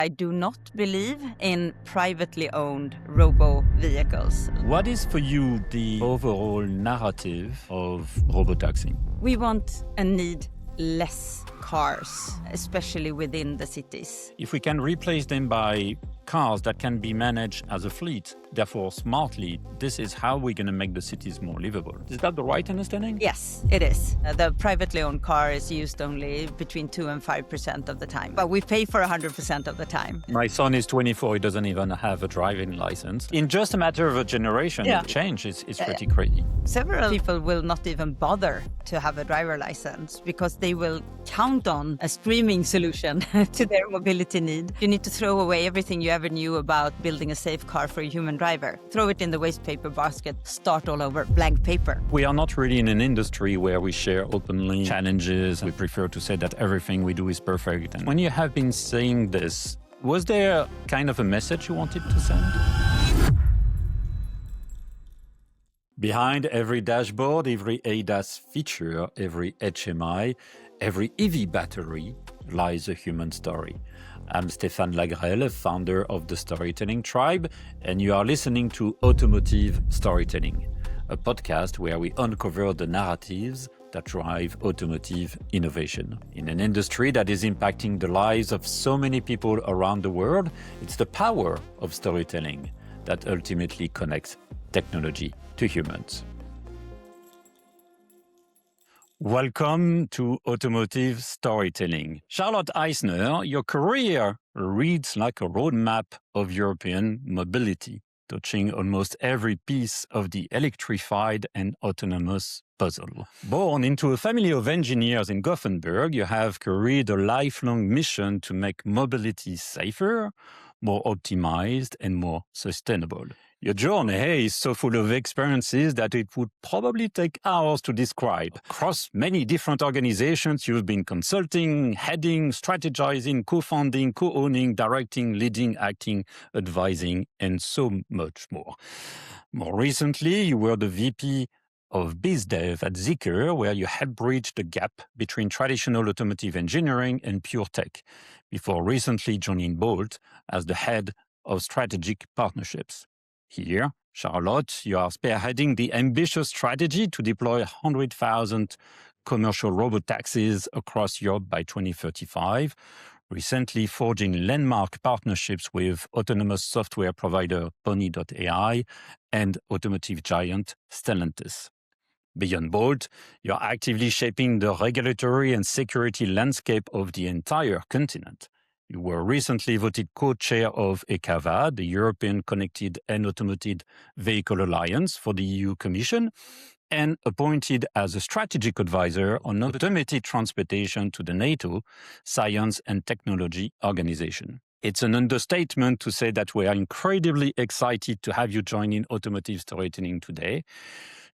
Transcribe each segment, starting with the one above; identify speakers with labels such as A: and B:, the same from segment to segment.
A: I do not believe in privately owned robo-vehicles.
B: What is for you the overall narrative of robotaxi?
A: We want and need less cars, especially within the cities.
B: If we can replace them by cars that can be managed as a fleet, therefore smartly, this is how we're going to make the cities more livable. Is that the right understanding?
A: Yes, it is. The privately owned car is used only between 2 and 5% of the time, but we pay for 100% of the time.
B: My son is 24, he doesn't even have a driving license. In just a matter of a generation, the change is pretty crazy.
A: Several people will not even bother to have a driver license because they will count on a streaming solution to their mobility need. You need to throw away everything you ever knew about building a safe car for a human driver. Throw it in the waste paper basket, start all over, blank paper.
B: We are not really in an industry where we share openly challenges. We prefer to say that everything we do is perfect. And when you have been saying this, was there kind of a message you wanted to send? Behind every dashboard, every ADAS feature, every HMI, every EV battery lies a human story. I'm Stéphane Lagrelle, founder of the Storytelling Tribe, and you are listening to Automotive Storytelling, a podcast where we uncover the narratives that drive automotive innovation. In an industry that is impacting the lives of so many people around the world, it's the power of storytelling that ultimately connects technology to humans. Welcome to Automotive Storytelling. Charlotte Eisner, your career reads like a roadmap of European mobility, touching almost every piece of the electrified and autonomous puzzle. Born into a family of engineers in Gothenburg, you have carried a lifelong mission to make mobility safer, more optimized, and more sustainable. Your journey is so full of experiences that it would probably take hours to describe. Across many different organizations, you've been consulting, heading, strategizing, co-founding, co-owning, directing, leading, acting, advising, and so much more. More recently, you were the VP of BizDev at ZEEKR, where you helped bridge the gap between traditional automotive engineering and pure tech, before recently joining Bolt as the head of strategic partnerships. Here, Charlotte, you are spearheading the ambitious strategy to deploy 100,000 commercial robotaxis across Europe by 2035, recently forging landmark partnerships with autonomous software provider Pony.ai and automotive giant Stellantis. Beyond Bolt, you're actively shaping the regulatory and security landscape of the entire continent. You were recently voted co-chair of ECAVA, the European Connected and Automated Vehicle Alliance for the EU Commission, and appointed as a strategic advisor on automated transportation to the NATO Science and Technology Organization. It's an understatement to say that we are incredibly excited to have you join in Automotive Storytelling today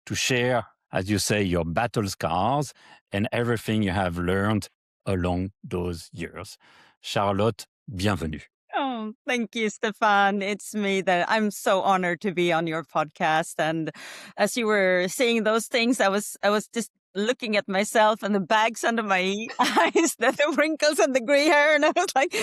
B: to share, as you say, your battle scars and everything you have learned along those years. Charlotte, bienvenue.
A: Oh, thank you, Stefan. It's me that I'm so honored to be on your podcast. And as you were saying those things, I was just looking at myself and the bags under my eyes, the wrinkles and the gray hair, and I was like,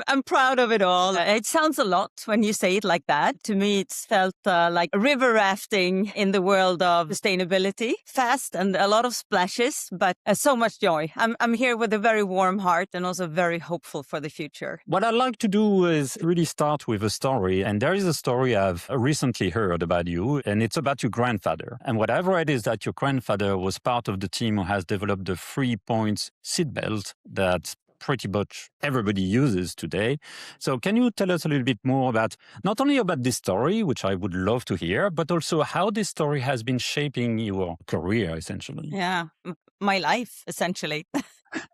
A: I'm proud of it all. It sounds a lot when you say it like that. To me, it's felt like river rafting in the world of sustainability, fast and a lot of splashes, but so much joy. I'm here with a very warm heart and also very hopeful for the future.
B: What I'd like to do is really start with a story, and there is a story I've recently heard about you, and it's about your grandfather. And what I've read is that your grandfather was part of the team who has developed the 3-point seatbelt that pretty much everybody uses today. So can you tell us a little bit more about, not only about this story, which I would love to hear, but also how this story has been shaping your career, essentially?
A: Yeah, my life, essentially.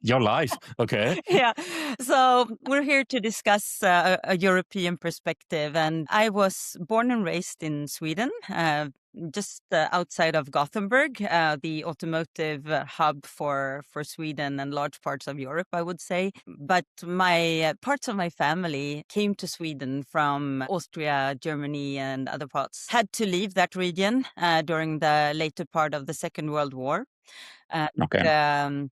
B: Your life, okay.
A: Yeah. So we're here to discuss a European perspective. And I was born and raised in Sweden, just outside of Gothenburg, the automotive hub for Sweden and large parts of Europe, I would say. But my parts of my family came to Sweden from Austria, Germany, and other parts. Had to leave that region during the later part of the Second World War.
B: Okay.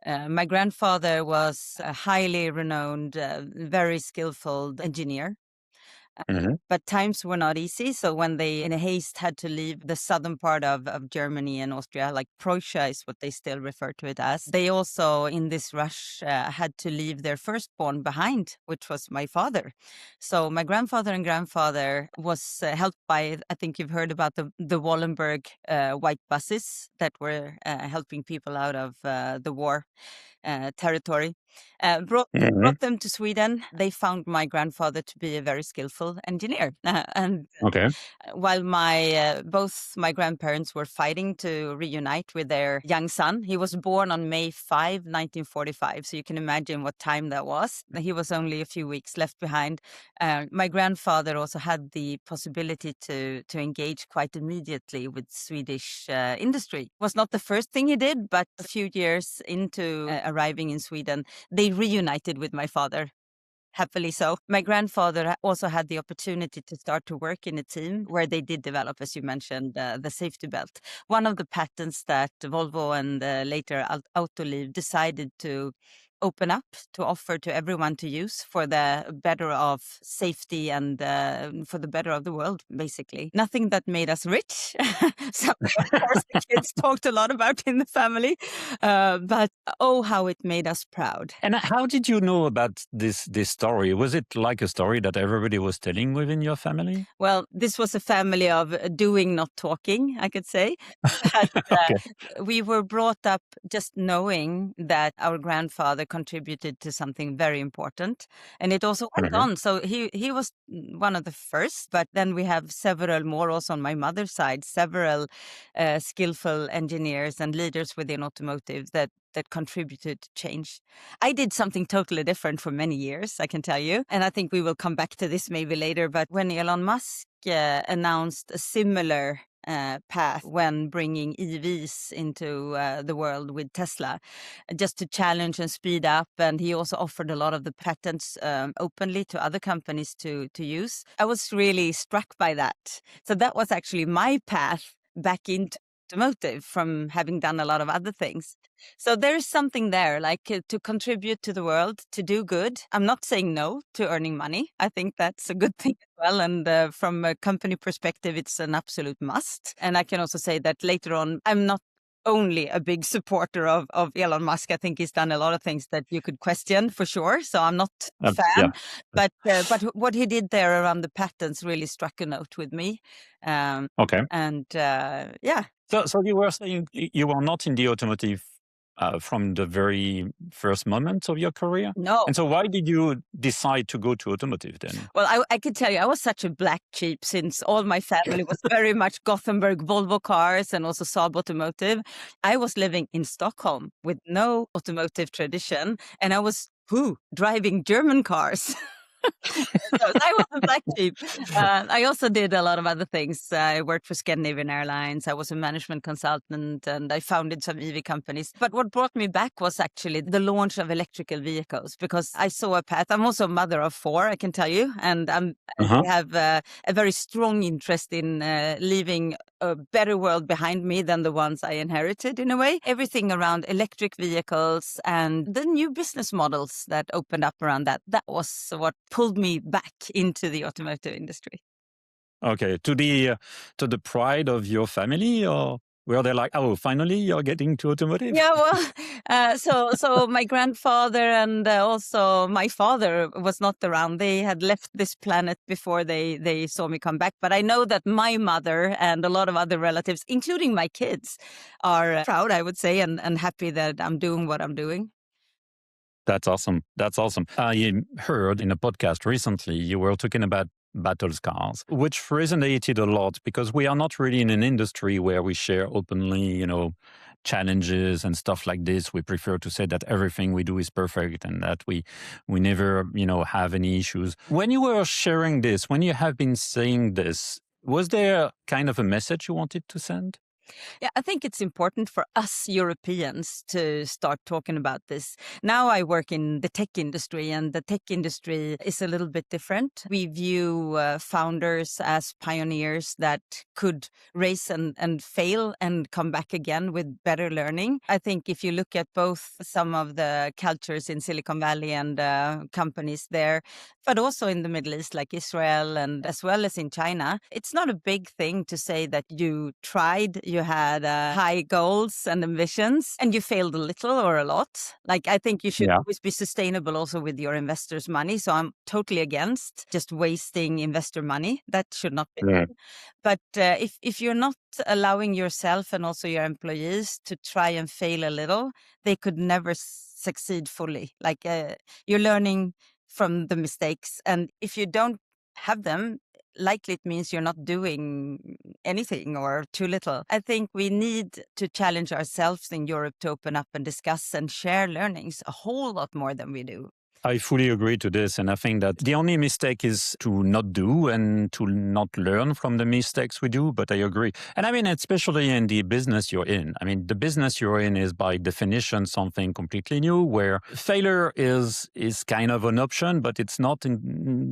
A: My grandfather was a highly renowned, very skillful engineer.
B: Mhm.
A: But times were not easy. So when they, in a haste, had to leave the southern part of Germany and Austria, like Prussia is what they still refer to it as, they also, in this rush, had to leave their firstborn behind, which was my father. So my grandfather and grandfather was helped by, I think you've heard about the Wallenberg white buses that were helping people out of the war territory.
B: Mhm.
A: Brought them to Sweden. They found my grandfather to be a very skillful engineer. And
B: Okay.
A: while both my grandparents were fighting to reunite with their young son, he was born on May 5, 1945. So you can imagine what time that was. He was only a few weeks left behind. My grandfather also had the possibility to engage quite immediately with Swedish industry. It was not the first thing he did, but a few years into arriving in Sweden, they reunited with my father. Happily so. My grandfather also had the opportunity to start to work in a team where they did develop, as you mentioned, the safety belt. One of the patents that Volvo and later Autoliv decided to open up to offer to everyone to use for the better of safety and for the better of the world, basically. Nothing that made us rich. Something, of course, the kids talked a lot about in the family, but oh, how it made us proud.
B: And how did you know about this story? Was it like a story that everybody was telling within your family?
A: Well, this was a family of doing, not talking, I could say. But
B: Okay.
A: we were brought up just knowing that our grandfather contributed to something very important, and it also went
B: Mhm.
A: on. So he was one of the first, but then we have several more also on my mother's side, several skillful engineers and leaders within automotive that contributed to change. I did something totally different for many years, I can tell you. And I think we will come back to this maybe later. But when Elon Musk announced a similar path when bringing EVs into the world with Tesla, just to challenge and speed up. And he also offered a lot of the patents openly to other companies to use. I was really struck by that. So that was actually my path back into automotive from having done a lot of other things. So there is something there, like to contribute to the world, to do good. I'm not saying no to earning money. I think that's a good thing as well. And from a company perspective, it's an absolute must. And I can also say that later on, I'm not only a big supporter of Elon Musk. I think he's done a lot of things that you could question for sure. So I'm not a
B: Yeah.
A: fan, but what he did there around the patents really struck a note with me.
B: Okay.
A: And yeah.
B: So you were saying you were not in the automotive from the very first moment of your career?
A: No.
B: And so why did you decide to go to automotive then?
A: Well, I could tell you, I was such a black sheep since all my family was very much Gothenburg Volvo cars and also Saab Automotive. I was living in Stockholm with no automotive tradition, and I was driving German cars. So I was a black sheep. I also did a lot of other things. I worked for Scandinavian Airlines. I was a management consultant, and I founded some EV companies. But what brought me back was actually the launch of electrical vehicles, because I saw a path. I'm also a mother of 4, I can tell you, and
B: Uh-huh.
A: I have a very strong interest in leaving a better world behind me than the ones I inherited, in a way. Everything around electric vehicles and the new business models that opened up around that. That was what pulled me back into the automotive industry.
B: Okay, to the pride of your family, or were they like, oh, finally you're getting to automotive?
A: Yeah, well, so my grandfather and also my father was not around. They had left this planet before they saw me come back. But I know that my mother and a lot of other relatives, including my kids, are proud, I would say, and happy that I'm doing what I'm doing.
B: That's awesome. That's awesome. I heard in a podcast recently you were talking about battle scars, which resonated a lot because we are not really in an industry where we share openly, challenges and stuff like this. We prefer to say that everything we do is perfect and that we never, have any issues. When you were sharing this, when you have been saying this, was there kind of a message you wanted to send?
A: Yeah, I think it's important for us Europeans to start talking about this. Now I work in the tech industry, and the tech industry is a little bit different. We view founders as pioneers that could race and fail and come back again with better learning. I think if you look at both some of the cultures in Silicon Valley and companies there, but also in the Middle East, like Israel, and as well as in China, it's not a big thing to say that you tried, you had high goals and ambitions, and you failed a little or a lot. Like, I think you should
B: Yeah.
A: always be sustainable also with your investors' money. So I'm totally against just wasting investor money. That should not be
B: Yeah.
A: done. But if you're not allowing yourself and also your employees to try and fail a little, they could never succeed fully. Like you're learning from the mistakes. And if you don't have them, likely it means you're not doing anything or too little. I think we need to challenge ourselves in Europe to open up and discuss and share learnings a whole lot more than we do.
B: I fully agree to this. And I think that the only mistake is to not do and to not learn from the mistakes we do. But I agree. And I mean, especially in the business you're in. I mean, the business you're in is by definition something completely new, where failure is kind of an option, but it's not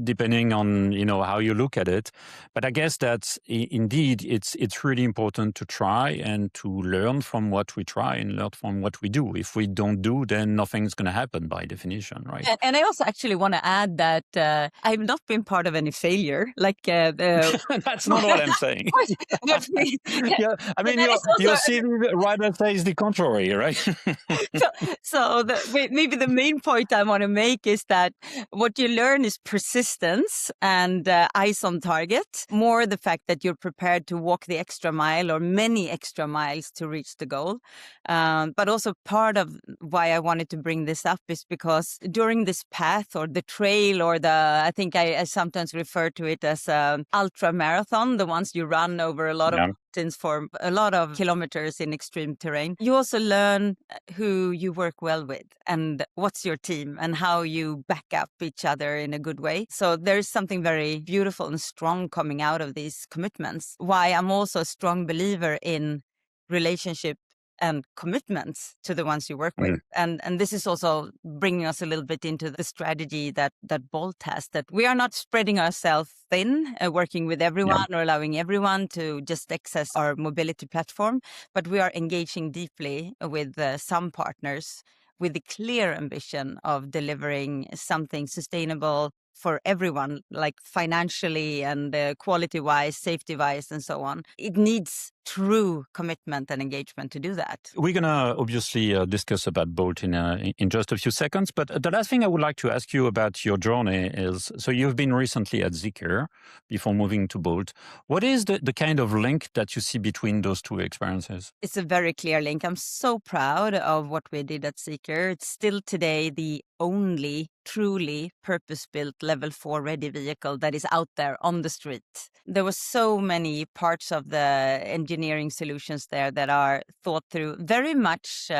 B: depending on, how you look at it. But I guess that indeed it's really important to try and to learn from what we try and learn from what we do. If we don't do, then nothing's going to happen by definition, right?
A: And I also actually want to add that I've not been part of any failure. Like
B: That's not what I'm saying. Yeah, I mean, your CV rather says the contrary, right?
A: so maybe the main point I want to make is that what you learn is persistence and eyes on target, more the fact that you're prepared to walk the extra mile or many extra miles to reach the goal. But also part of why I wanted to bring this up is because during this path or the trail or I think I sometimes refer to it as ultra marathon, the ones you run over a lot of mountains for a lot of kilometers in extreme terrain. You also learn who you work well with and what's your team and how you back up each other in a good way. So there's something very beautiful and strong coming out of these commitments. Why I'm also a strong believer in relationship and commitments to the ones you work with. And this is also bringing us a little bit into the strategy that Bolt has, that we are not spreading ourselves thin, working with everyone or allowing everyone to just access our mobility platform, but we are engaging deeply with some partners with the clear ambition of delivering something sustainable for everyone, like financially and quality-wise, safety-wise, and so on. It needs true commitment and engagement to do that.
B: We're going to obviously discuss about Bolt in just a few seconds, but the last thing I would like to ask you about your journey is, so you've been recently at ZEEKR before moving to Bolt. What is the kind of link that you see between those two experiences?
A: It's a very clear link. I'm so proud of what we did at ZEEKR. It's still today the only truly purpose-built level 4 ready vehicle that is out there on the street. There were so many parts of the engineering solutions there that are thought through, very much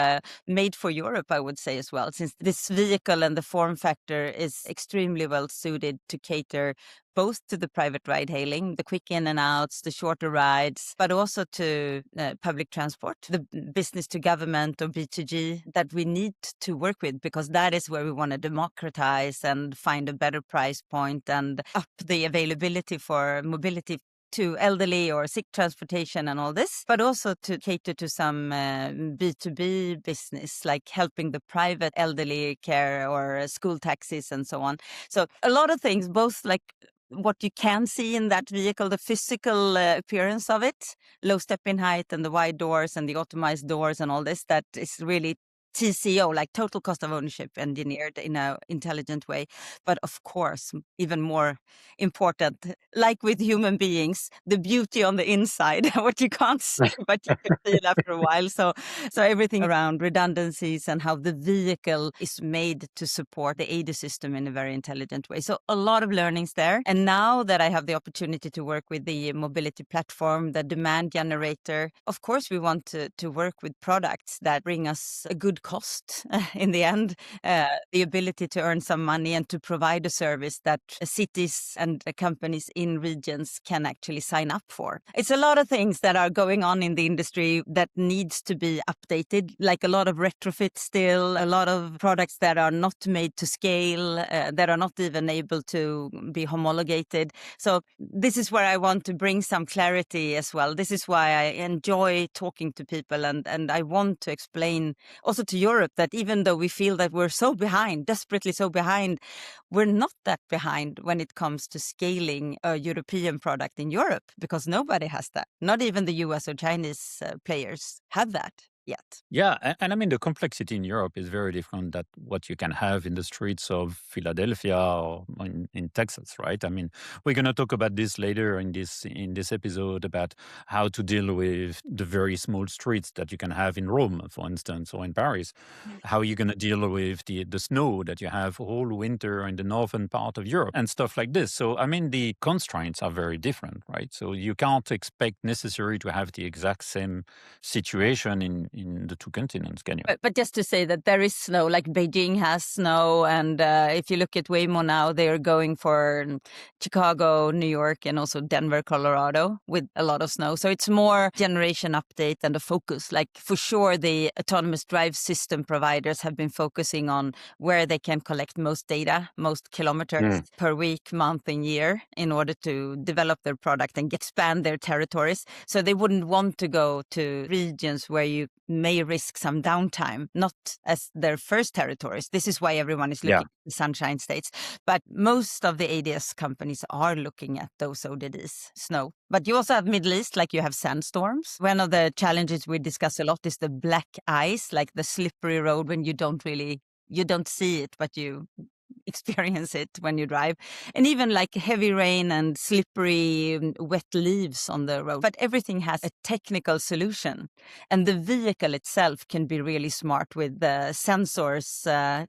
A: made for Europe, I would say as well, since this vehicle and the form factor is extremely well suited to cater both to the private ride hailing, the quick in and outs, the shorter rides, but also to public transport, the business to government or B2G that we need to work with, because that is where we want to democratize and find a better price point and up the availability for mobility to elderly or sick transportation and all this, but also to cater to some B2B business, like helping the private elderly care or school taxis and so on. So a lot of things, both like what you can see in that vehicle, the physical appearance of it, low step-in height and the wide doors and the optimized doors and all this, that is really TCO, like total cost of ownership, engineered in an intelligent way. But of course, even more important, like with human beings, the beauty on the inside, what you can't see, but you can feel after a while. So everything around redundancies and how the vehicle is made to support the AD system in a very intelligent way. So a lot of learnings there. And now that I have the opportunity to work with the mobility platform, the demand generator, of course, we want to work with products that bring us a good about cost in the end, the ability to earn some money and to provide a service that cities and companies in regions can actually sign up for. It's a lot of things that are going on in the industry that needs to be updated, like a lot of retrofit still, a lot of products that are not made to scale, that are not even able to be homologated. So this is where I want to bring some clarity as well. This is why I enjoy talking to people, and I want to explain also to Europe that even though we feel that we're so behind, desperately so behind, we're not that behind when it comes to scaling a European product in Europe, because nobody has that. Not even the US or Chinese players have that yet.
B: Yeah, and I mean the complexity in Europe is very different than what you can have in the streets of Philadelphia or in Texas, right? I mean, we're going to talk about this later in this episode about how to deal with the very small streets that you can have in Rome, for instance, or in Paris. How you're going to deal with the snow that you have all winter in the northern part of Europe and stuff like this. So I mean, the constraints are very different, right? So you can't expect necessarily to have the exact same situation in the two continents, can you?
A: But just to say that there is snow, like Beijing has snow, and if you look at Waymo now, they're going for Chicago, New York, and also Denver, Colorado with a lot of snow. So it's more generation update and a focus. Like for sure, the autonomous drive system providers have been focusing on where they can collect most data, most kilometers per week, month, and year in order to develop their product and expand their territories. So they wouldn't want to go to regions where you may risk some downtime, not as their first territories. This is why everyone is looking at the sunshine states. But most of the ADS companies are looking at those ODDs, snow. But you also have Middle East, like you have sandstorms. One of the challenges we discuss a lot is the black ice, like the slippery road when you don't see it, but you experience it when you drive, and even like heavy rain and slippery wet leaves on the road. But everything has a technical solution, and the vehicle itself can be really smart with the sensors,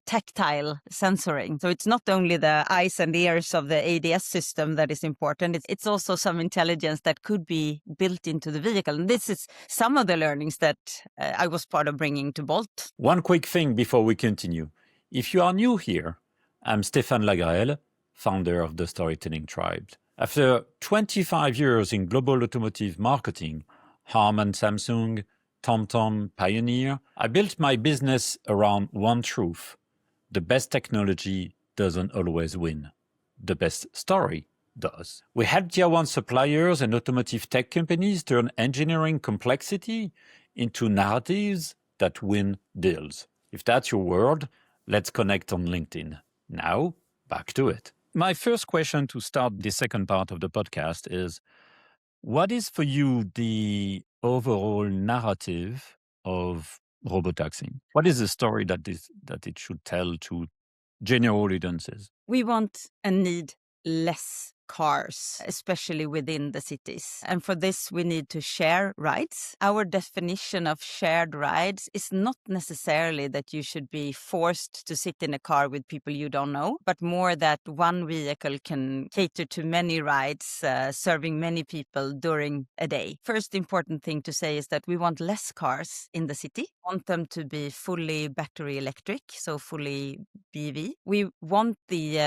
A: tactile sensoring. So it's not only the eyes and ears of the ADS system that is important, it's also some intelligence that could be built into the vehicle. And this is some of the learnings that I was part of bringing to Bolt.
B: One quick thing before we continue. If you are new here, I'm Stéphane Lagraelle, founder of the Storytelling Tribe. After 25 years in global automotive marketing, Harman Samsung, TomTom, Pioneer, I built my business around one truth. The best technology doesn't always win. The best story does. We help tier one suppliers and automotive tech companies turn engineering complexity into narratives that win deals. If that's your world, let's connect on LinkedIn. Now, back to it. My first question to start the second part of the podcast is, what is for you the overall narrative of robotaxi? What is the story that it should tell to general audiences?
A: We want and need less cars, especially within the cities. And for this, we need to share rides. Our definition of shared rides is not necessarily that you should be forced to sit in a car with people you don't know, but more that one vehicle can cater to many rides, serving many people during a day. First important thing to say is that we want less cars in the city. We want them to be fully battery electric, so fully BEV. We want the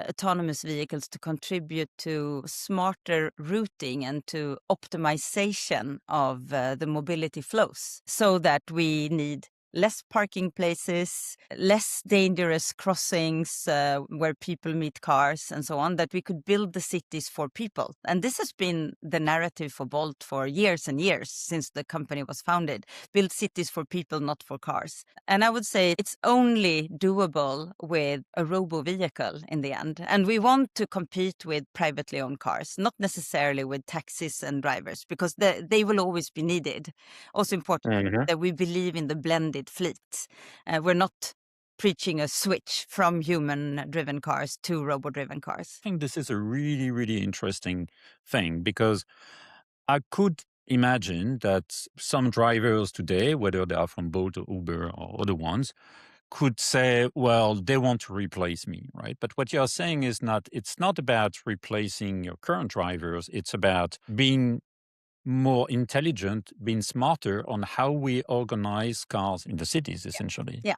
A: autonomous vehicles to contribute to smarter routing and to optimization of the mobility flows, so that we need less parking places, less dangerous crossings where people meet cars and so on, that we could build the cities for people. And this has been the narrative for Bolt for years and years since the company was founded. Build cities for people, not for cars. And I would say it's only doable with a robo vehicle in the end. And we want to compete with privately owned cars, not necessarily with taxis and drivers, because they will always be needed. Also important that we believe in the blended fleet. We're not preaching a switch from human-driven cars to robot-driven cars.
B: I think this is a really, really interesting thing, because I could imagine that some drivers today, whether they are from Bolt or Uber or other ones, could say, well, they want to replace me, right? But what you're saying is it's not about replacing your current drivers. It's about being more intelligent, being smarter on how we organize cars in the cities, essentially.
A: Yeah.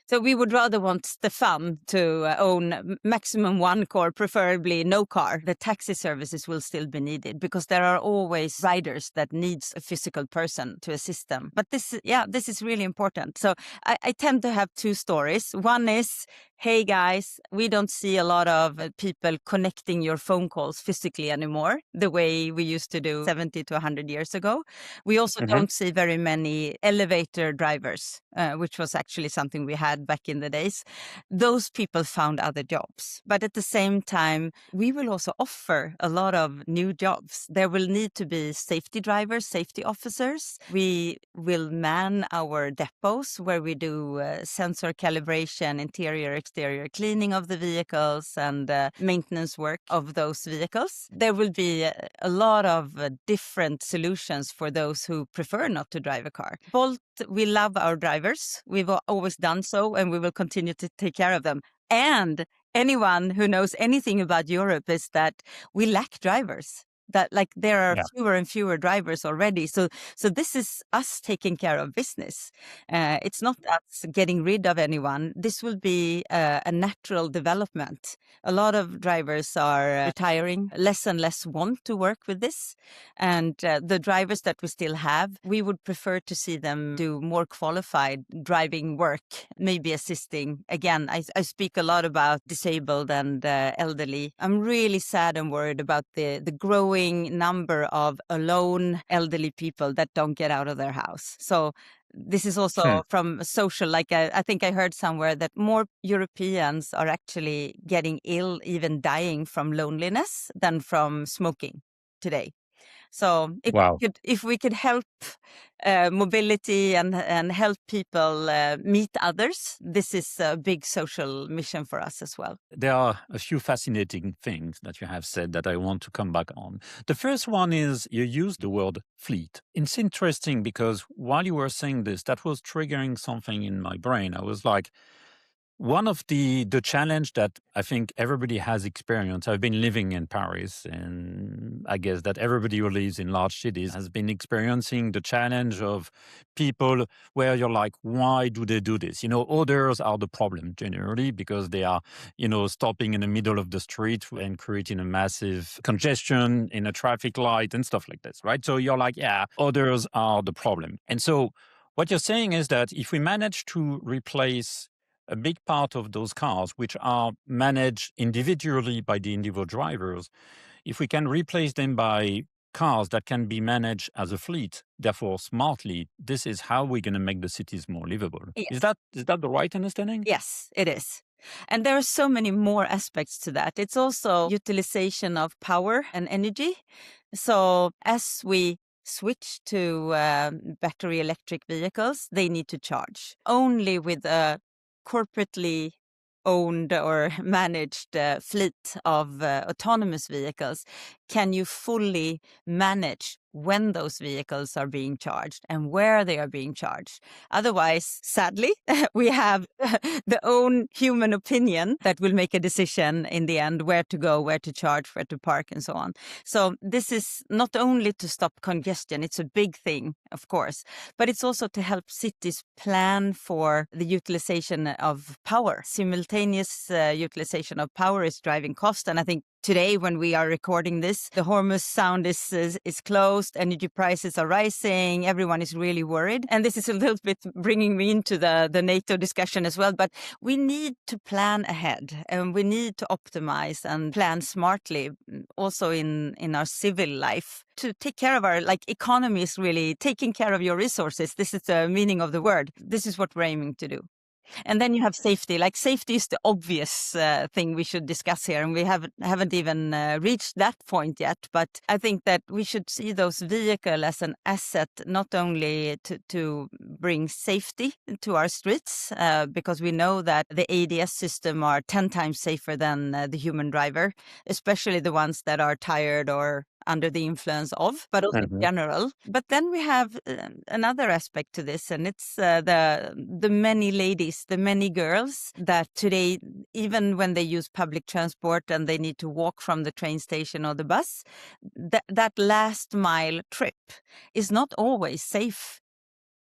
A: So we would rather want Stefan to own maximum one car, preferably no car. The taxi services will still be needed because there are always riders that needs a physical person to assist them. But this is really important. So I tend to have two stories. One is, hey guys, we don't see a lot of people connecting your phone calls physically anymore, the way we used to do 70 to 100 years ago. We also don't see very many elevator drivers, which was actually something we had back in the days. Those people found other jobs. But at the same time, we will also offer a lot of new jobs. There will need to be safety drivers, safety officers. We will man our depots where we do sensor calibration, interior, exterior cleaning of the vehicles and maintenance work of those vehicles. There will be a lot of different solutions for those who prefer not to drive a car. Bolt, we love our drivers. We've always done so, and we will continue to take care of them. And anyone who knows anything about Europe is that we lack drivers. That there are fewer and fewer drivers already. So this is us taking care of business. It's not us getting rid of anyone. This will be a natural development. A lot of drivers are retiring. Less and less want to work with this. And the drivers that we still have, we would prefer to see them do more qualified driving work, maybe assisting. Again, I speak a lot about disabled and elderly. I'm really sad and worried about the growing number of alone elderly people that don't get out of their house. So this is also from social, I think I heard somewhere that more Europeans are actually getting ill, even dying from loneliness than from smoking today. So if we could help mobility and help people meet others, this is a big social mission for us as well.
B: There are a few fascinating things that you have said that I want to come back on. The first one is you used the word fleet. It's interesting because while you were saying this, that was triggering something in my brain. I was like, one of the challenge that I think everybody has experienced, I've been living in Paris, and I guess that everybody who lives in large cities has been experiencing the challenge of people where you're like, why do they do this? Others are the problem generally because they are, stopping in the middle of the street and creating a massive congestion in a traffic light and stuff like this, right? So you're like, yeah, others are the problem. And so what you're saying is that if we manage to replace a big part of those cars, which are managed individually by the individual drivers, if we can replace them by cars that can be managed as a fleet, therefore smartly, this is how we're going to make the cities more livable.
A: Yes.
B: Is that the right understanding?
A: Yes, it is. And there are so many more aspects to that. It's also utilization of power and energy. So as we switch to battery electric vehicles, they need to charge. Only with a corporately owned or managed fleet of autonomous vehicles can you fully manage when those vehicles are being charged and where they are being charged. Otherwise, sadly, we have the own human opinion that will make a decision in the end where to go, where to charge, where to park, and so on. So this is not only to stop congestion, it's a big thing, of course, but it's also to help cities plan for the utilization of power. Simultaneous utilization of power is driving cost, and I think today, when we are recording this, the Hormuz Sound is closed, energy prices are rising, everyone is really worried. And this is a little bit bringing me into the NATO discussion as well. But we need to plan ahead, and we need to optimize and plan smartly, also in our civil life, to take care of our economy is really taking care of your resources. This is the meaning of the word. This is what we're aiming to do. And then you have safety. Safety is the obvious thing we should discuss here, and we haven't even reached that point yet. But I think that we should see those vehicles as an asset, not only to bring safety to our streets, because we know that the ADS system are 10 times safer than the human driver, especially the ones that are tired or under the influence of, but also in general. But then we have another aspect to this, and it's the many ladies, the many girls that today, even when they use public transport and they need to walk from the train station or the bus, that last mile trip is not always safe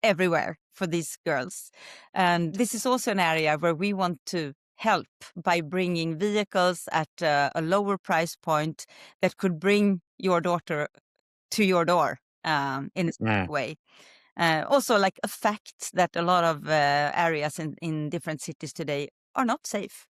A: everywhere for these girls. And this is also an area where we want to help by bringing vehicles at a lower price point that could bring your daughter to your door in a safe way. Also, like a fact that a lot of areas in different cities today are not safe.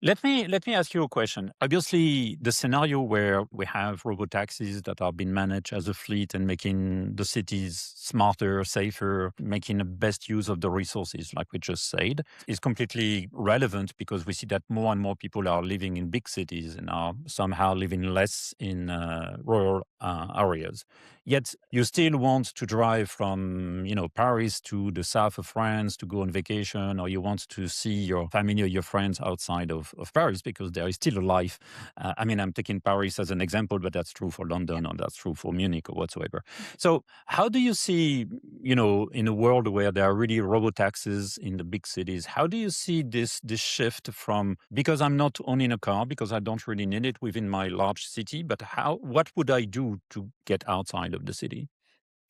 B: Let me ask you a question. Obviously, the scenario where we have robotaxis that are being managed as a fleet and making the cities smarter, safer, making the best use of the resources, like we just said, is completely relevant because we see that more and more people are living in big cities and are somehow living less in rural areas. Yet you still want to drive from, Paris to the south of France to go on vacation, or you want to see your family or your friends outside of Paris because there is still a life. I'm taking Paris as an example, but that's true for London or that's true for Munich or whatsoever. So how do you see, in a world where there are really robotaxis in the big cities, how do you see this shift from, because I'm not owning a car, because I don't really need it within my large city, but what would I do to get outside of the city?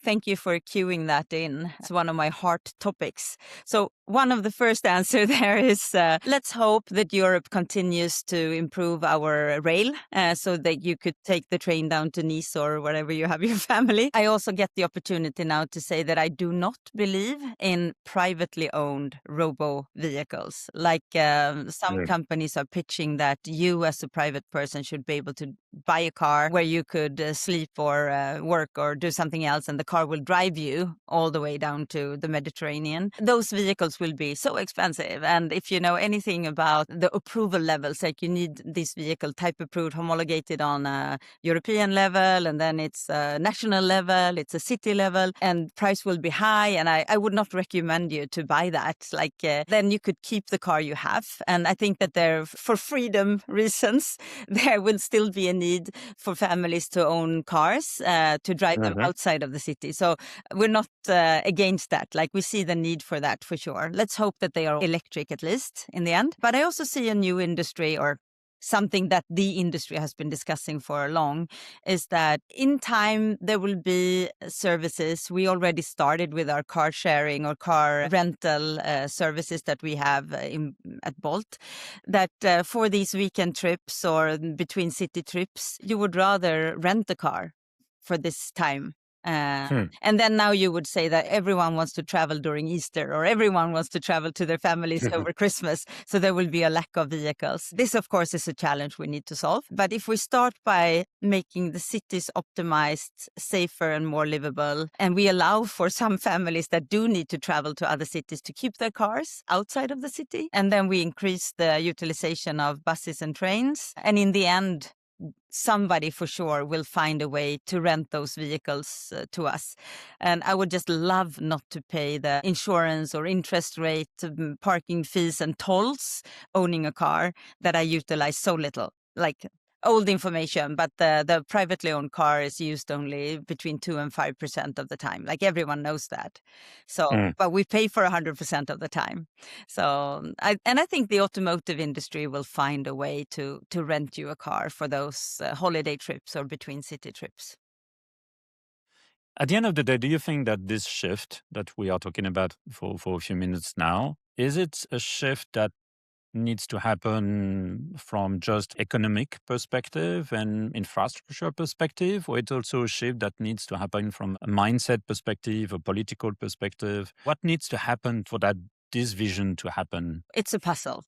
A: Thank you for queuing that in. It's one of my heart topics. So one of the first answer there is let's hope that Europe continues to improve our rail so that you could take the train down to Nice or wherever you have your family. I also get the opportunity now to say that I do not believe in privately owned robo vehicles. Like some companies are pitching that you as a private person should be able to buy a car where you could sleep or work or do something else, and the car will drive you all the way down to the Mediterranean. Those vehicles will be so expensive. And if you know anything about the approval levels, like you need this vehicle type approved, homologated on a European level, and then it's a national level, it's a city level, and price will be high. And I would not recommend you to buy that. Then you could keep the car you have. And I think that for freedom reasons, there will still be a need for families to own cars, to drive them outside of the city. So we're not against that. Like, we see the need for that for sure. Let's hope that they are electric at least in the end. But I also see a new industry, or something that the industry has been discussing for long, is that in time there will be services. We already started with our car sharing or car rental services that we have at Bolt, that for these weekend trips or between city trips, you would rather rent a car for this time. And then now you would say that everyone wants to travel during Easter, or everyone wants to travel to their families over Christmas. So there will be a lack of vehicles. This, of course, is a challenge we need to solve. But if we start by making the cities optimized, safer and more livable, and we allow for some families that do need to travel to other cities to keep their cars outside of the city, and then we increase the utilization of buses and trains, and in the end, somebody for sure will find a way to rent those vehicles to us. And I would just love not to pay the insurance or interest rate, parking fees and tolls owning a car that I utilize so little. Like, old information, but the privately owned car is used only between 2 and 5% of the time. Like, everyone knows that. So, but we pay for 100% of the time. So, I think the automotive industry will find a way to rent you a car for those holiday trips or between city trips.
B: At the end of the day, do you think that this shift that we are talking about for a few minutes now, is it a shift that needs to happen from just economic perspective and infrastructure perspective, or it's also a shift that needs to happen from a mindset perspective, a political perspective? What needs to happen for this vision to happen?
A: It's a puzzle.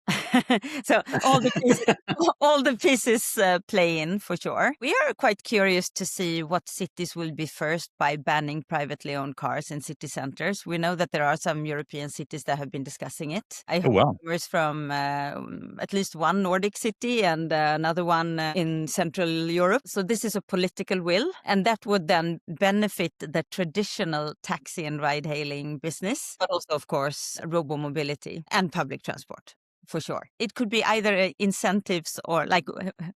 A: So all the pieces play in for sure. We are quite curious to see what cities will be first by banning privately owned cars in city centers. We know that there are some European cities that have been discussing it. I
B: Oh,
A: heard
B: wow.
A: rumors from at least one Nordic city and another one in Central Europe. So this is a political will, and that would then benefit the traditional taxi and ride-hailing business, but also, of course, robo-mobility and public transport. for sure. It could be either incentives or like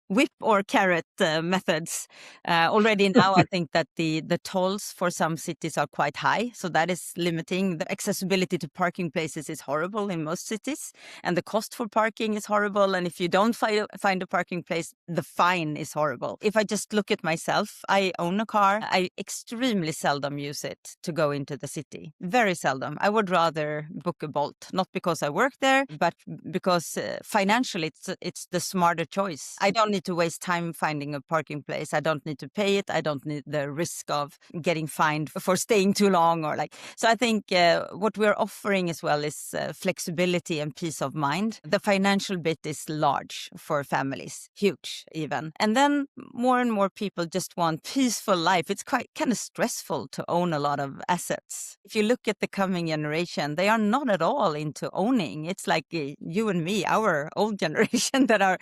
A: whip or carrot methods. Already now, I think that the tolls for some cities are quite high. So that is limiting. The accessibility to parking places is horrible in most cities. And the cost for parking is horrible. And if you don't find a parking place, the fine is horrible. If I just look at myself, I own a car. I extremely seldom use it to go into the city. Very seldom. I would rather book a Bolt, not because I work there, but because financially it's the smarter choice. I don't need to waste time finding a parking place. I don't need to pay it. I don't need the risk of getting fined for staying too long or like. So I think what we're offering as well is flexibility and peace of mind. The financial bit is large for families, huge even. And then more and more people just want peaceful life. It's quite kind of stressful to own a lot of assets. If you look at the coming generation, they are not at all into owning. It's like you and me, our old generation that are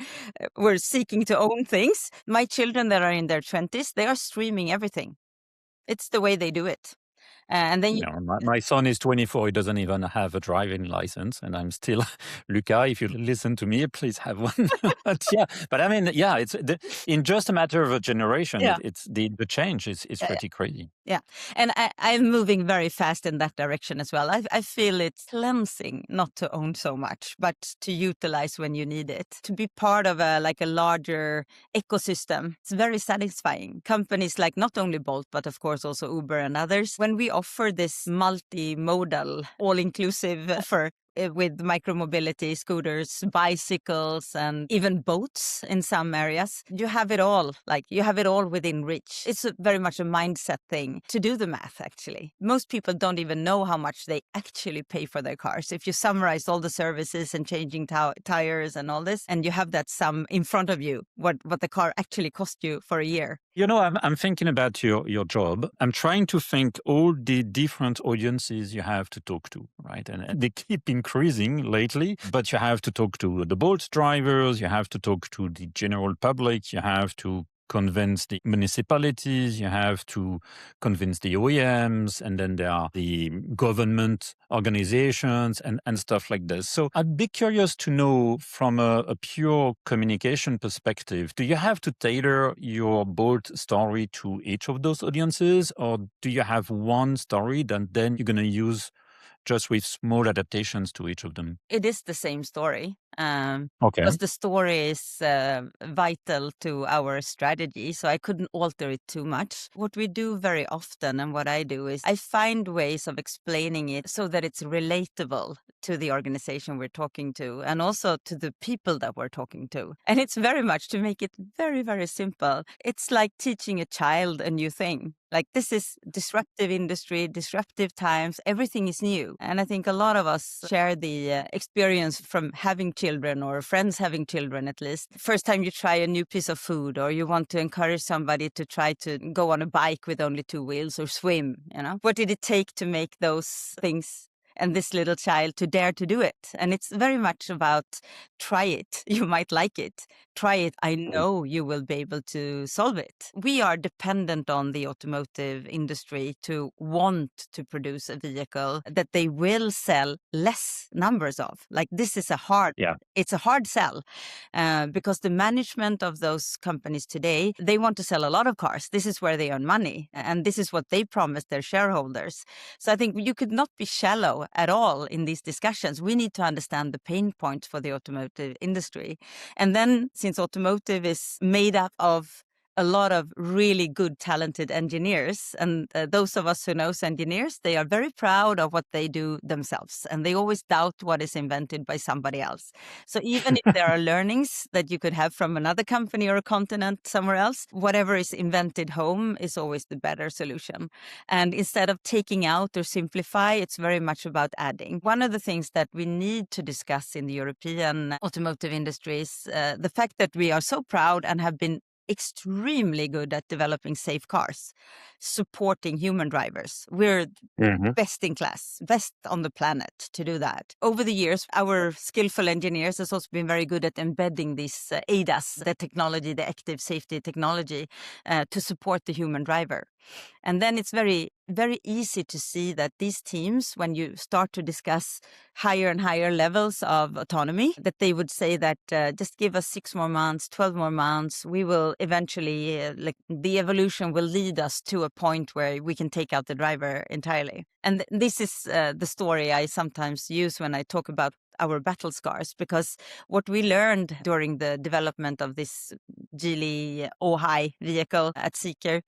A: we're seeking to own things. My children that are in their 20s, they are streaming everything. It's the way they do it. And then
B: my son is 24. He doesn't even have a driving license, and I'm still, Luca, if you listen to me, please have one. But I mean, it's in just a matter of a generation.
A: Yeah.
B: It's the change is pretty crazy.
A: Yeah. And I'm moving very fast in that direction as well. I feel it's cleansing not to own so much, but to utilize when you need it, to be part of a larger ecosystem. It's very satisfying. Companies like not only Bolt, but of course also Uber and others, when we offer this multimodal, all-inclusive offer with micromobility, scooters, bicycles, and even boats in some areas. You have it all, you have it all within reach. It's very much a mindset thing to do the math, actually. Most people don't even know how much they actually pay for their cars. If you summarize all the services and changing tires and all this, and you have that sum in front of you, what the car actually cost you for a year.
B: I'm thinking about your job. I'm trying to think all the different audiences you have to talk to, right? And they keep increasing lately, but you have to talk to the Bolt drivers, you have to talk to the general public, you have to convince the municipalities, you have to convince the OEMs, and then there are the government organizations and stuff like this. So I'd be curious to know from a pure communication perspective, do you have to tailor your Bolt story to each of those audiences, or do you have one story that then you're going to use just with small adaptations to each of them?
A: It is the same story.
B: Okay.
A: Because the story is vital to our strategy, so I couldn't alter it too much. What we do very often, and what I do, is I find ways of explaining it so that it's relatable to the organization we're talking to, and also to the people that we're talking to. And it's very much to make it very, very simple. It's like teaching a child a new thing. Like, this is disruptive industry, disruptive times, everything is new. And I think a lot of us share the experience from having children, or friends having children at least. First time you try a new piece of food, or you want to encourage somebody to try to go on a bike with only 2 wheels or swim, What did it take to make those things? And this little child to dare to do it. And it's very much about try it. You might like it. Try it. I know you will be able to solve it. We are dependent on the automotive industry to want to produce a vehicle that they will sell less numbers of. Like, this is it's a hard sell because the management of those companies today, they want to sell a lot of cars. This is where they earn money. And this is what they promise their shareholders. So I think you could not be shallow at all in these discussions. We need to understand the pain points for the automotive industry. And then, since automotive is made up of a lot of really good, talented engineers, and those of us who knows engineers, they are very proud of what they do themselves, and they always doubt what is invented by somebody else. So even if there are learnings that you could have from another company or a continent somewhere else, whatever is invented home is always the better solution. And instead of taking out or simplify, it's very much about adding. One of the things that we need to discuss in the European automotive industry is the fact that we are so proud and have been extremely good at developing safe cars, supporting human drivers. We're best in class, best on the planet to do that. Over the years, our skillful engineers has also been very good at embedding this ADAS, the technology, the active safety technology, to support the human driver. And then it's very, very easy to see that these teams, when you start to discuss higher and higher levels of autonomy, that they would say that just give us 6 more months, 12 more months, we will eventually, the evolution will lead us to a point where we can take out the driver entirely. And this is the story I sometimes use when I talk about our battle scars, because what we learned during the development of this Geely OHI vehicle at ZEEKR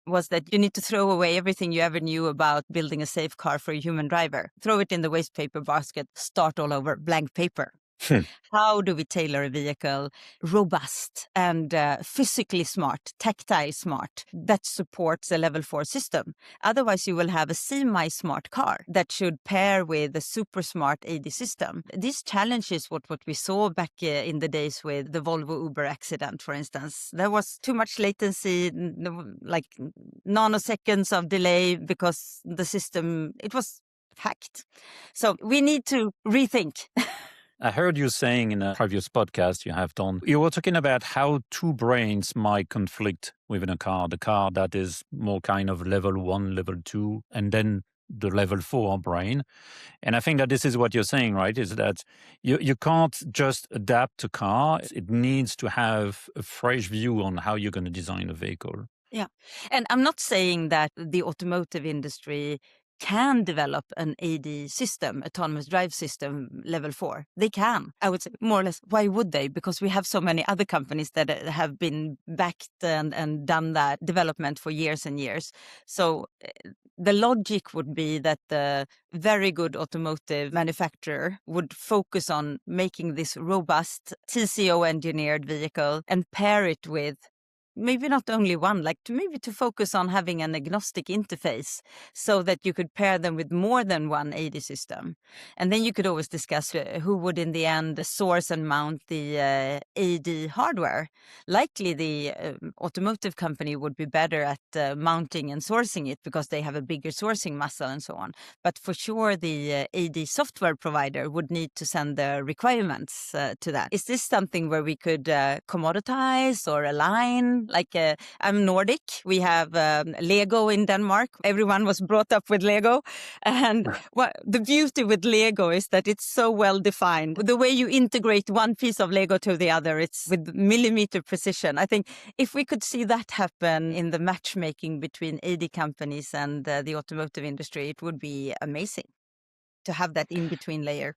A: was that you need to throw away everything you ever knew about building a safe car for a human driver. Throw it in the waste paper basket, start all over, blank paper. How do we tailor a vehicle robust and physically smart, tactile smart, that supports a level 4 system? Otherwise, you will have a semi-smart car that should pair with a super smart AD system. This challenges what we saw back in the days with the Volvo Uber accident, for instance. There was too much latency, like nanoseconds of delay, because the system, it was hacked. So we need to rethink.
B: I heard you saying in a previous podcast you have done, you were talking about how two brains might conflict within a car. The car that is more kind of level 1, level 2, and then the level 4 brain. And I think that this is what you're saying, right? Is that you can't just adapt a car. It needs to have a fresh view on how you're going to design a vehicle.
A: Yeah. And I'm not saying that the automotive industry can develop an AD system, autonomous drive system, level 4. They can. I would say more or less, why would they? Because we have so many other companies that have been backed and done that development for years and years. So the logic would be that the very good automotive manufacturer would focus on making this robust TCO engineered vehicle and pair it with maybe not only one, like to focus on having an agnostic interface so that you could pair them with more than one AD system. And then you could always discuss who would in the end source and mount the AD hardware. Likely the automotive company would be better at mounting and sourcing it because they have a bigger sourcing muscle and so on. But for sure, the AD software provider would need to send the requirements to that. Is this something where we could commoditize or align? Like I'm Nordic. We have Lego in Denmark. Everyone was brought up with Lego. And the beauty with Lego is that it's so well defined. The way you integrate one piece of Lego to the other, it's with millimeter precision. I think if we could see that happen in the matchmaking between AD companies and the automotive industry, it would be amazing to have that in-between layer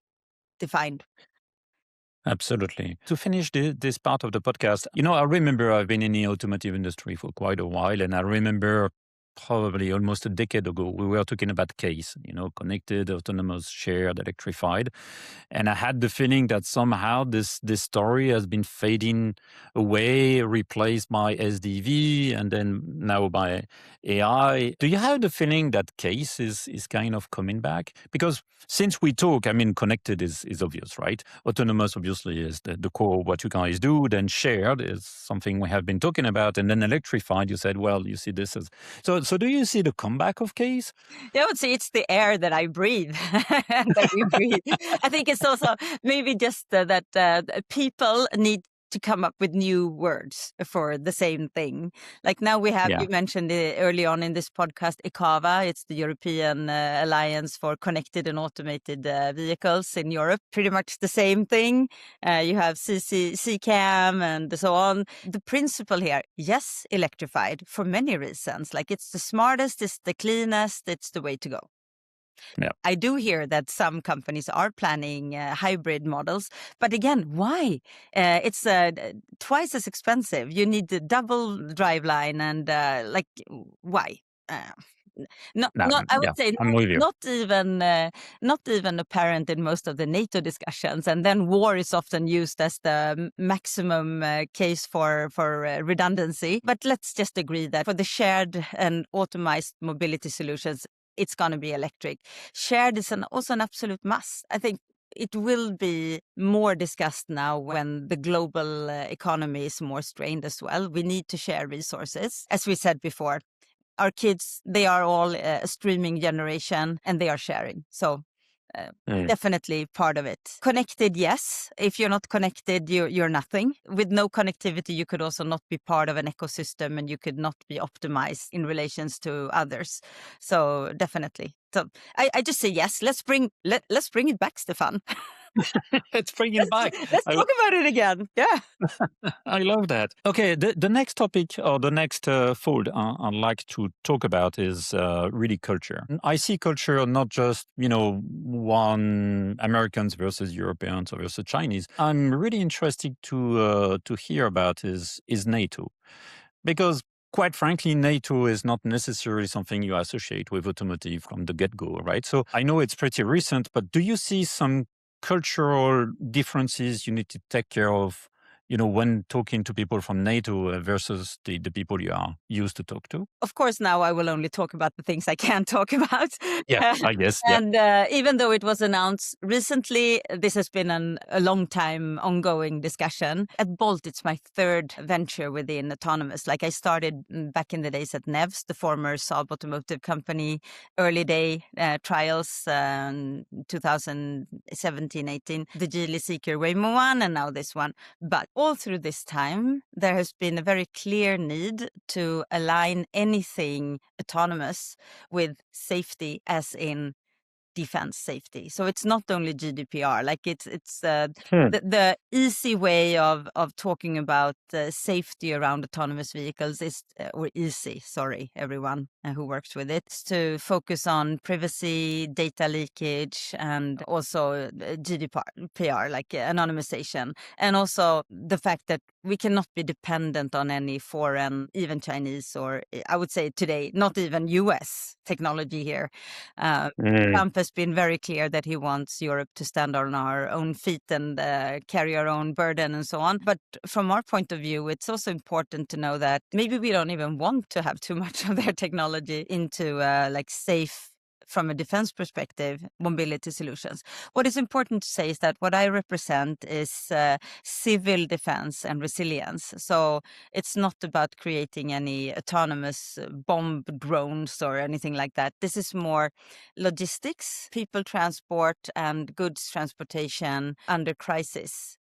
A: defined.
B: Absolutely. To finish this part of the podcast, I remember I've been in the automotive industry for quite a while, and I remember probably almost a decade ago, we were talking about CASE, connected, autonomous, shared, electrified. And I had the feeling that somehow this story has been fading away, replaced by SDV, and then now by AI. Do you have the feeling that CASE is kind of coming back? Because since we talk, connected is obvious, right? Autonomous obviously is the core of what you guys do. Then shared is something we have been talking about. And then electrified, you said, well, you see this as... So do you see the comeback of CASE?
A: Yeah, I would say it's the air that I breathe, that we breathe. I think it's also maybe just that people need to come up with new words for the same thing. Like now we have, you mentioned early on in this podcast, ECAVA. It's the European Alliance for Connected and Automated Vehicles in Europe. Pretty much the same thing. You have CCAM and so on. The principle here, yes, electrified for many reasons. Like it's the smartest, it's the cleanest, it's the way to go.
B: Yeah.
A: I do hear that some companies are planning hybrid models, but again, why? It's twice as expensive. You need the double driveline, and why? I would say not even apparent in most of the NATO discussions. And then war is often used as the maximum case for redundancy. But let's just agree that for the shared and automized mobility solutions, it's going to be electric. Shared is also an absolute must. I think it will be more discussed now when the global economy is more strained as well. We need to share resources. As we said before, our kids, they are all a streaming generation and they are sharing. So Definitely part of it. Connected, yes. If you're not connected, you're nothing. With no connectivity, you could also not be part of an ecosystem, and you could not be optimized in relations to others. So definitely. So I just say yes. Let's bring it back, Stefan.
B: Let's bring it back.
A: Let's talk about it again. Yeah.
B: I love that. Okay, the next topic or the next fold I'd like to talk about is really culture. I see culture not just, one Americans versus Europeans or versus Chinese. I'm really interested to hear about is NATO. Because quite frankly, NATO is not necessarily something you associate with automotive from the get-go, right? So I know it's pretty recent, but do you see some cultural differences you need to take care of, when talking to people from NATO versus the people you are used to talk to?
A: Of course, now I will only talk about the things I can talk about.
B: Yeah, I guess. Yeah.
A: And even though it was announced recently, this has been a long time ongoing discussion. At Bolt, it's my third venture within autonomous. Like I started back in the days at NEVS, the former Saab Automotive company, early day trials, 2017, 18, the Geely ZEEKR Waymo one, and now this one. But all through this time, there has been a very clear need to align anything autonomous with safety, as in defense safety. So it's not only GDPR, like it's the easy way of talking about safety around autonomous vehicles is, or easy, sorry, everyone who works with it, to focus on privacy, data leakage, and also GDPR, like anonymization. And also the fact that we cannot be dependent on any foreign, even Chinese, or I would say today, not even US technology here. Trump has been very clear that he wants Europe to stand on our own feet and carry our own burden and so on. But from our point of view, it's also important to know that maybe we don't even want to have too much of their technology into like safe, from a defense perspective, mobility solutions. What is important to say is that what I represent is civil defense and resilience. So it's not about creating any autonomous bomb drones or anything like that. This is more logistics, people transport, and goods transportation under crisis.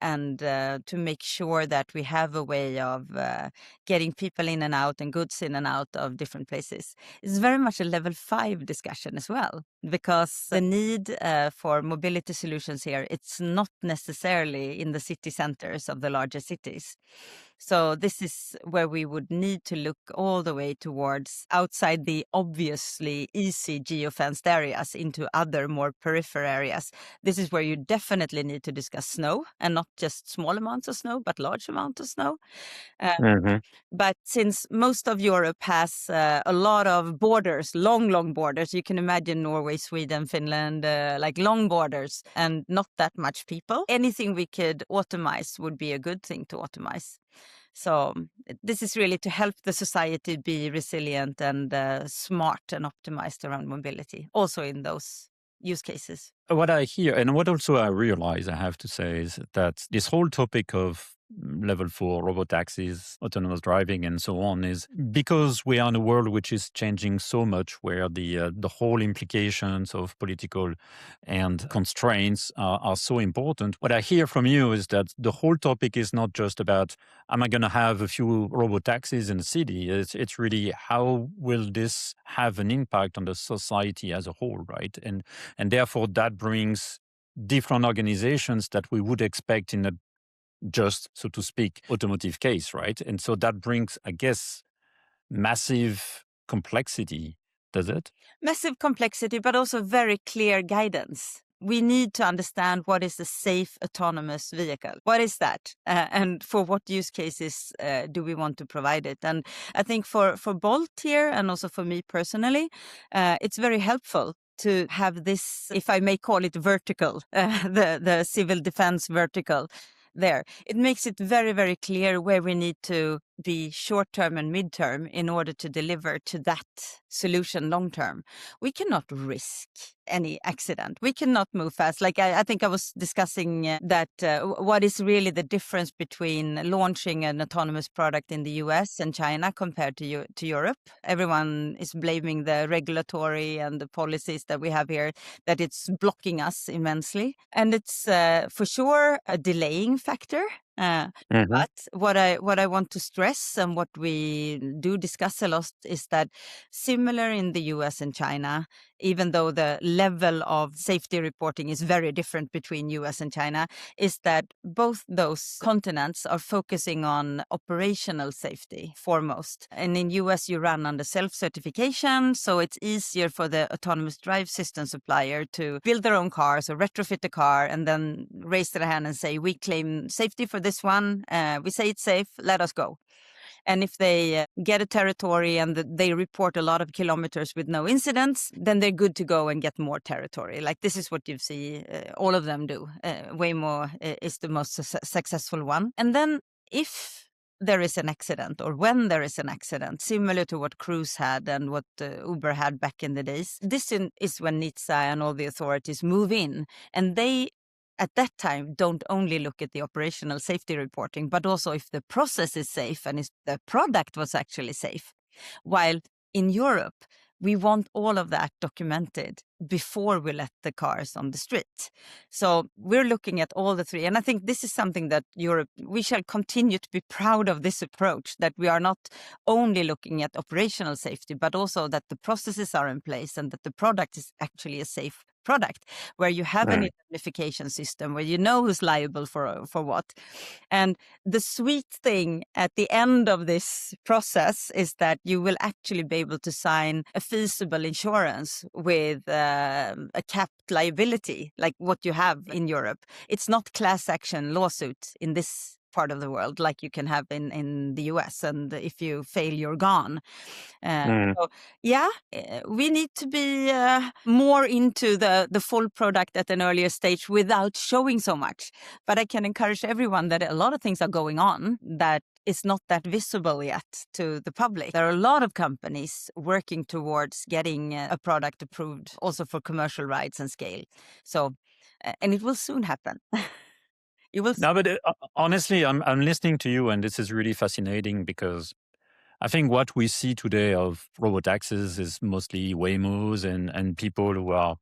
A: And to make sure that we have a way of getting people in and out and goods in and out of different places. It's very much a level 5 discussion as well, because the need for mobility solutions here, it's not necessarily in the city centers of the larger cities. So this is where we would need to look all the way towards outside the obviously easy geofenced areas into other more peripheral areas. This is where you definitely need to discuss snow, and not just small amounts of snow, but large amounts of snow. But since most of Europe has a lot of borders, long borders, you can imagine Norway, Sweden, Finland, like long borders and not that much people, anything we could automize would be a good thing to automize. So this is really to help the society be resilient and smart and optimized around mobility, also in those use cases.
B: What I hear, and what also I realize, I have to say, is that this whole topic of level 4 robotaxis, autonomous driving, and so on, is because we are in a world which is changing so much, where the whole implications of political and constraints are so important. What I hear from you is that the whole topic is not just about, am I going to have a few robotaxis in the city? It's really, how will this have an impact on the society as a whole, right? And therefore that brings different organizations that we would expect in a just, so to speak, automotive case, right? And so that brings, I guess, massive complexity, does it?
A: Massive complexity, but also very clear guidance. We need to understand what is a safe autonomous vehicle. What is that? And for what use cases do we want to provide it? And I think for Bolt here, and also for me personally, it's very helpful to have this, if I may call it vertical, the civil defense vertical there. It makes it very, very clear where we need to be short-term and mid-term in order to deliver to that solution long-term. We cannot risk any accident. We cannot move fast. Like I think I was discussing that what is really the difference between launching an autonomous product in the US and China compared to Europe. Everyone is blaming the regulatory and the policies that we have here, that it's blocking us immensely. And it's for sure a delaying factor. But what I want to stress, and what we do discuss a lot, is that similar in the US and China, even though the level of safety reporting is very different between US and China, is that both those continents are focusing on operational safety foremost. And in US you run under self-certification, so it's easier for the autonomous drive system supplier to build their own cars or retrofit the car and then raise their hand and say, we claim safety for this one, we say it's safe, let us go. And if they get a territory and they report a lot of kilometers with no incidents, then they're good to go and get more territory. Like this is what you see all of them do. Waymo is the most successful one. And then if there is an accident, or when there is an accident, similar to what Cruise had and what Uber had back in the days, this is when NHTSA and all the authorities move in, and they at that time don't only look at the operational safety reporting, but also if the process is safe and if the product was actually safe. While in Europe, we want all of that documented before we let the cars on the street. So we're looking at all the three. And I think this is something that we shall continue to be proud of, this approach, that we are not only looking at operational safety, but also that the processes are in place and that the product is actually a safe product, where you have an identification system, where you know who's liable for what. And the sweet thing at the end of this process is that you will actually be able to sign a feasible insurance with a capped liability, like what you have in Europe. It's not class action lawsuit in this part of the world like you can have in the US, and if you fail, you're gone. So yeah, we need to be more into the full product at an earlier stage without showing so much. But I can encourage everyone that a lot of things are going on that is not that visible yet to the public. There are a lot of companies working towards getting a product approved also for commercial rides and scale. So, and it will soon happen. You will.
B: No, but honestly, I'm listening to you, and this is really fascinating, because I think what we see today of robotaxis is mostly Waymos and people who are,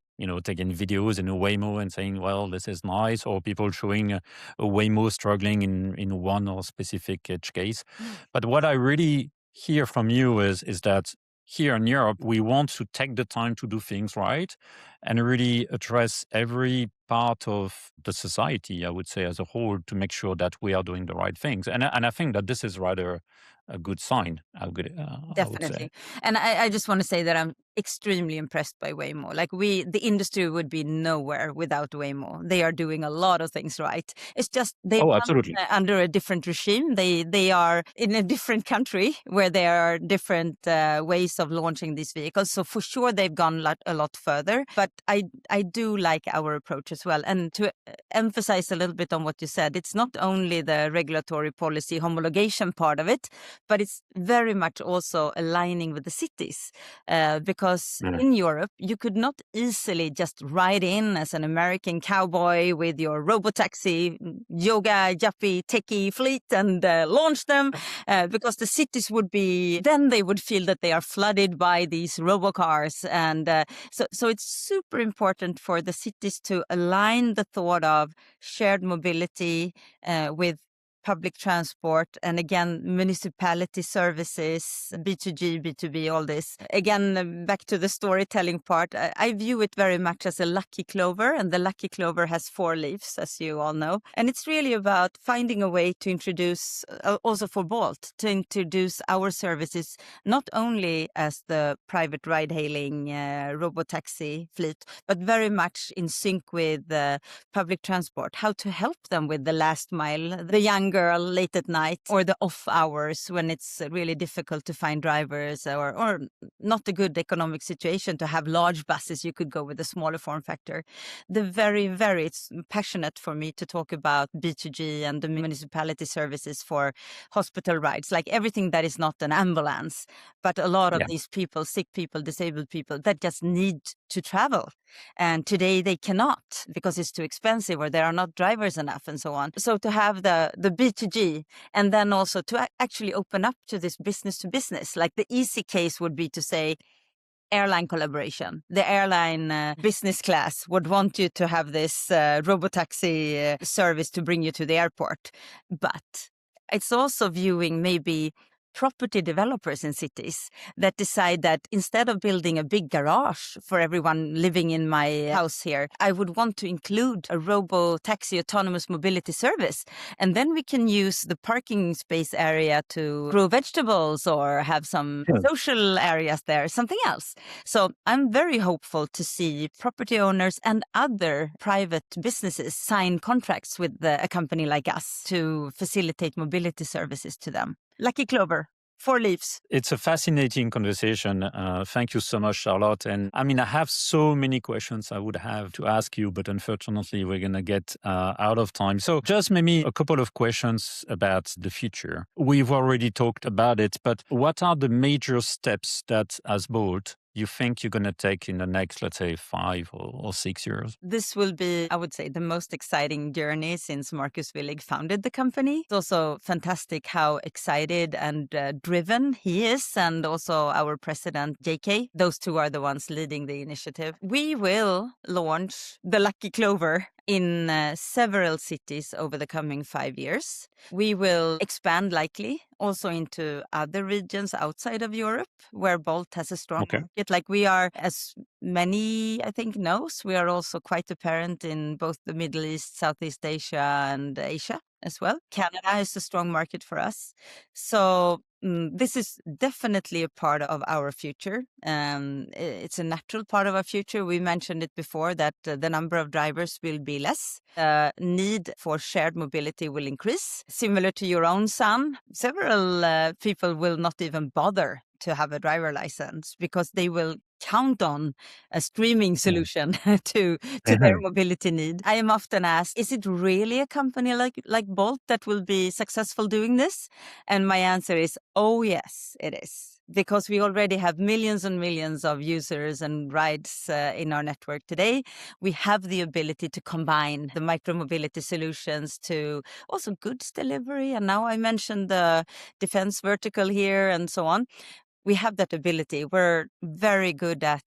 B: taking videos in a Waymo and saying, well, this is nice, or people showing a Waymo struggling in one or specific edge case. But what I really hear from you is that here in Europe, we want to take the time to do things right and really address every part of the society, I would say, as a whole, to make sure that we are doing the right things. And I think that this is rather a good sign, I would
A: Definitely.
B: say.
A: And I just want to say that I'm extremely impressed by Waymo. Like the industry would be nowhere without Waymo. They are doing a lot of things right. It's just they
B: Oh,
A: run
B: absolutely.
A: under a different regime. They are in a different country where there are different ways of launching these vehicles. So for sure they've gone a lot further. But I do like our approach as well. And to emphasize a little bit on what you said, it's not only the regulatory policy homologation part of it, but it's very much also aligning with the cities, because in Europe, you could not easily just ride in as an American cowboy with your Robotaxi, yoga, yuppie, techie fleet and launch them, because the cities then they would feel that they are flooded by these robocars. And so it's super important for the cities to align the thought of shared mobility with public transport, and again, municipality services, B2G, B2B, all this. Again, back to the storytelling part, I view it very much as a lucky clover, and the lucky clover has 4 leaves, as you all know. And it's really about finding a way to introduce, also for Bolt, to introduce our services, not only as the private ride-hailing robotaxi fleet, but very much in sync with public transport, how to help them with the last mile, the younger girl late at night, or the off hours when it's really difficult to find drivers, or not a good economic situation to have large buses. You could go with a smaller form factor. It's passionate for me to talk about B2G and the municipality services for hospital rides, like everything that is not an ambulance, but a lot of these people, sick people, disabled people that just need to travel. And today they cannot because it's too expensive or there are not drivers enough and so on. So to have the B2G, and then also to actually open up to this business to business, like the easy case would be to say, airline collaboration. The airline business class would want you to have this Robotaxi service to bring you to the airport. But it's also viewing maybe property developers in cities that decide that instead of building a big garage for everyone living in my house here, I would want to include a robo-taxi autonomous mobility service. And then we can use the parking space area to grow vegetables or have some social areas there, something else. So I'm very hopeful to see property owners and other private businesses sign contracts with a company like us to facilitate mobility services to them. Lucky Clover. 4 leaves.
B: It's a fascinating conversation. Thank you so much, Charlotte. And I mean, I have so many questions I would have to ask you, but unfortunately, we're going to get out of time. So just maybe a couple of questions about the future. We've already talked about it, but what are the major steps that as both you think you're going to take in the next, let's say, 5 or 6 years?
A: This will be, I would say, the most exciting journey since Marcus Willig founded the company. It's also fantastic how excited and driven he is, and also our president, JK. Those two are the ones leading the initiative. We will launch the Lucky Clover in several cities over the coming 5 years. We will expand likely also into other regions outside of Europe where Bolt has a strong market. Like we are, as many I think knows, we are also quite apparent in both the Middle East, Southeast Asia and Asia as well. Canada is a strong market for us. So this is definitely a part of our future. It's a natural part of our future. We mentioned it before that the number of drivers will be less. Need for shared mobility will increase. Similar to your own son, several people will not even bother to have a driver license because they will count on a streaming solution to their mobility need. I am often asked, is it really a company like Bolt that will be successful doing this? And my answer is, oh yes, it is. Because we already have millions and millions of users and rides in our network today. We have the ability to combine the micromobility solutions to also goods delivery. And now I mentioned the defense vertical here and so on. We have that ability. We're very good at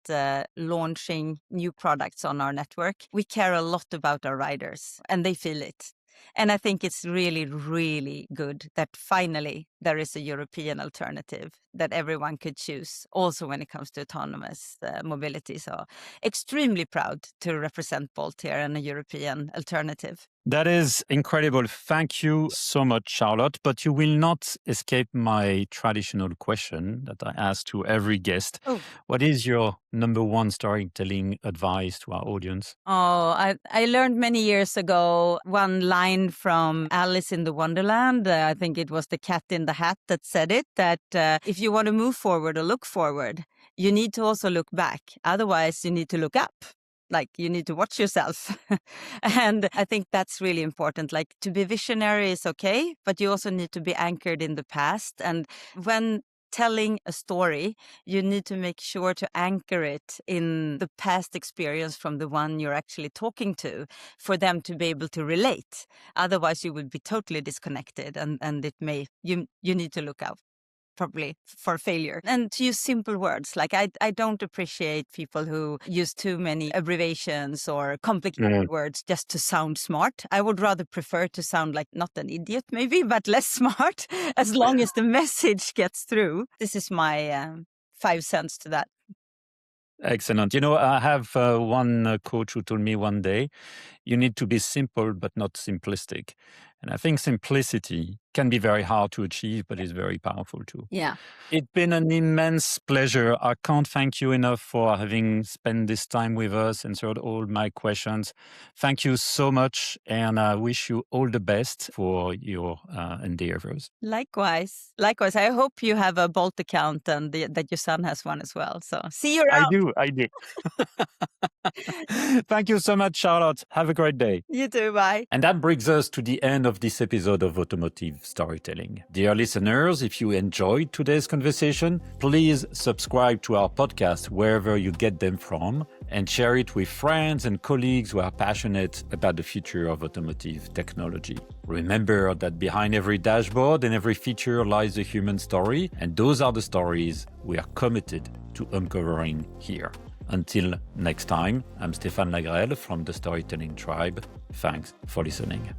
A: launching new products on our network. We care a lot about our riders and they feel it. And I think it's really, really good that finally there is a European alternative that everyone could choose, also when it comes to autonomous mobility. So extremely proud to represent Bolt here and a European alternative.
B: That is incredible. Thank you so much, Charlotte. But you will not escape my traditional question that I ask to every guest.
A: Oh.
B: What is your number one storytelling advice to our audience?
A: Oh, I learned many years ago one line from Alice in the Wonderland. I think it was the cat in the hat that said it, that if you want to move forward or look forward, you need to also look back. Otherwise, you need to look up. Like you need to watch yourself. And I think that's really important. Like to be visionary is okay, but you also need to be anchored in the past. And when telling a story, you need to make sure to anchor it in the past experience from the one you're actually talking to for them to be able to relate. Otherwise, you will be totally disconnected and it may, you need to look out probably for failure. And to use simple words, like I don't appreciate people who use too many abbreviations or complicated words just to sound smart. I would rather prefer to sound like not an idiot maybe, but less smart, as long as the message gets through. This is my 5 cents to that.
B: Excellent. You know, I have one coach who told me one day, You need to be simple, but not simplistic. And I think simplicity can be very hard to achieve, but is very powerful too.
C: Yeah.
B: It's been an immense pleasure. I can't thank you enough for having spent this time with us, answered all my questions. Thank you so much, and I wish you all the best for your endeavors.
A: Likewise. I hope you have a Bolt account and that your son has one as well. So see you around.
B: I do. Thank you so much, Charlotte. Have a great day.
A: You too. Bye.
B: And that brings us to the end of this episode of Automotive Storytelling. Dear listeners, if you enjoyed today's conversation, please subscribe to our podcast wherever you get them from and share it with friends and colleagues who are passionate about the future of automotive technology. Remember that behind every dashboard and every feature lies a human story, and those are the stories we are committed to uncovering here. Until next time, I'm Stéphane Lagrelle from the Storytelling Tribe. Thanks for listening.